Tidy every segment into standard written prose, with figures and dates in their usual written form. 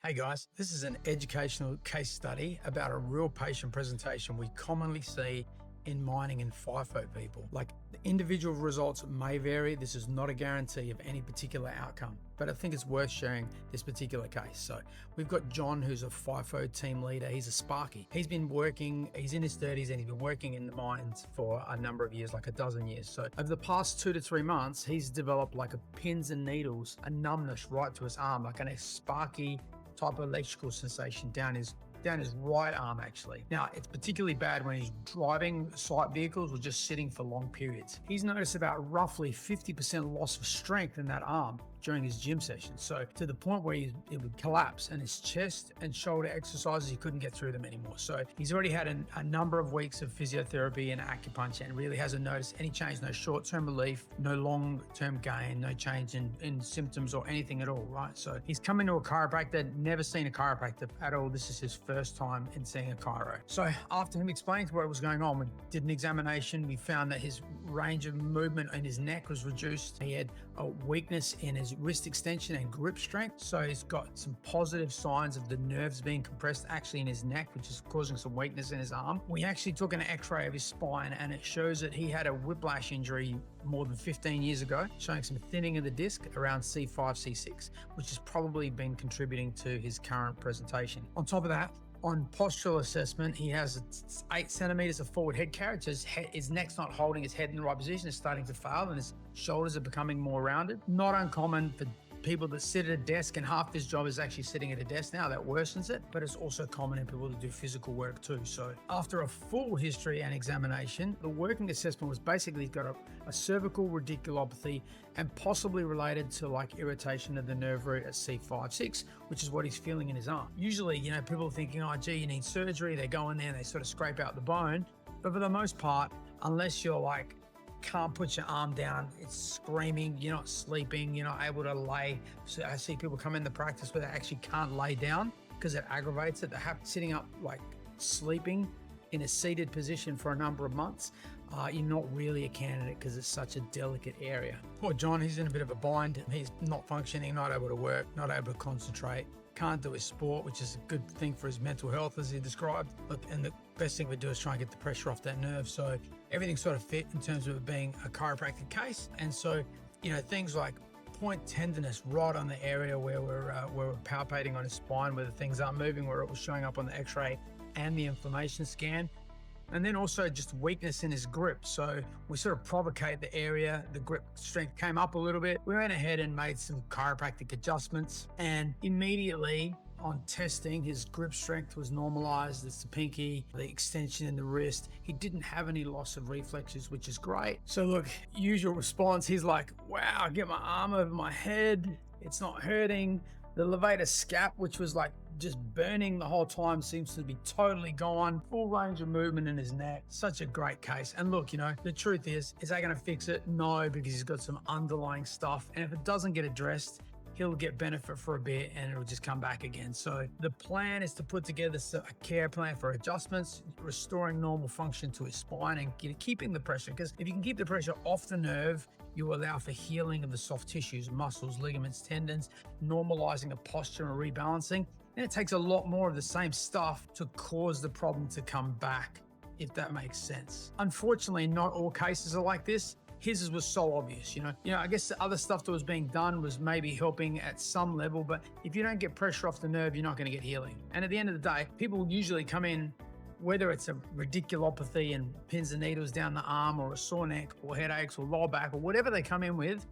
Hey guys, this is an educational case study about a real patient presentation we commonly see in mining and FIFO people. Like, the individual results may vary. This is not a guarantee of any particular outcome, but I think it's worth sharing this particular case. So we've got John, who's a FIFO team leader. He's a Sparky. He's in his 30s and he's been working in the mines for a number of years, like a dozen years. So over the past 2 to 3 months, he's developed like a pins and needles, a numbness right to his arm, like a sparky type of electrical sensation down his right arm actually. Now, it's particularly bad when he's driving site vehicles or just sitting for long periods. He's noticed about roughly 50% loss of strength in that arm during his gym session. So to the point where it would collapse, and his chest and shoulder exercises, he couldn't get through them anymore. So he's already had a number of weeks of physiotherapy and acupuncture and really hasn't noticed any change, no short-term relief, no long-term gain, no change in symptoms or anything at all, right? So he's come into a chiropractor, never seen a chiropractor at all. This is his first time in seeing a chiro. So after him explaining what was going on, we did an examination. We found that his range of movement in his neck was reduced. He had a weakness in his wrist extension and grip strength. So he's got some positive signs of the nerves being compressed actually in his neck, which is causing some weakness in his arm. We actually took an x-ray of his spine and it shows that he had a whiplash injury more than 15 years ago, showing some thinning of the disc around C5, C6, which has probably been contributing to his current presentation. On top of that, on postural assessment, he has 8 centimeters of forward head carriage. His neck's not holding his head in the right position. It's starting to fail and his shoulders are becoming more rounded. Not uncommon for people that sit at a desk, and half this job is actually sitting at a desk now. That worsens it, but it's also common in people that do physical work too. So after a full history and examination, the working assessment was basically he's got a cervical radiculopathy and possibly related to like irritation of the nerve root at C5, 6, which is what he's feeling in his arm. Usually, people are thinking, oh gee, you need surgery. They go in there and they sort of scrape out the bone. But for the most part, unless you're like, can't put your arm down, it's screaming, you're not sleeping, you're not able to lay. So I see people come into practice where they actually can't lay down because it aggravates it. They have sitting up, like sleeping in a seated position for a number of months. You're not really a candidate because it's such a delicate area. Poor John, he's in a bit of a bind. He's not functioning, not able to work, not able to concentrate, can't do his sport, which is a good thing for his mental health as he described. And the best thing we do is try and get the pressure off that nerve. So everything sort of fit in terms of it being a chiropractic case. And so, things like point tenderness right on the area where we're palpating on his spine where the things aren't moving, where it was showing up on the x-ray and the inflammation scan. And then also just weakness in his grip. So we sort of provocate the area. The grip strength came up a little bit. We went ahead and made some chiropractic adjustments, and immediately on testing, his grip strength was normalized. It's the pinky, the extension in the wrist. He didn't have any loss of reflexes, which is great. So look, usual response, he's like, wow, I get my arm over my head. It's not hurting. The levator scap, which was like just burning the whole time, seems to be totally gone. Full range of movement in his neck. Such a great case. And look, the truth is that going to fix it? No, because he's got some underlying stuff. And if it doesn't get addressed, he'll get benefit for a bit and it'll just come back again. So the plan is to put together a care plan for adjustments, restoring normal function to his spine and keeping the pressure. Because if you can keep the pressure off the nerve, you allow for healing of the soft tissues, muscles, ligaments, tendons, normalizing a posture and rebalancing. And it takes a lot more of the same stuff to cause the problem to come back, if that makes sense. Unfortunately, not all cases are like this. His was so obvious, I guess the other stuff that was being done was maybe helping at some level, but if you don't get pressure off the nerve, you're not going to get healing. And at the end of the day, people usually come in, whether it's a radiculopathy and pins and needles down the arm or a sore neck or headaches or lower back or whatever they come in with,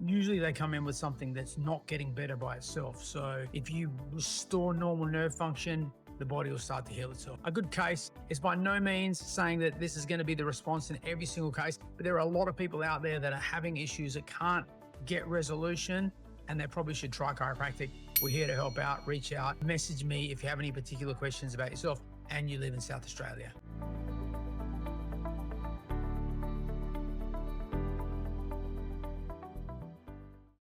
usually they come in with something that's not getting better by itself. So if you restore normal nerve function, the body will start to heal itself. A good case is by no means saying that this is going to be the response in every single case, but there are a lot of people out there that are having issues that can't get resolution, and they probably should try chiropractic. We're here to help out. Reach out, message me if you have any particular questions about yourself and you live in South Australia.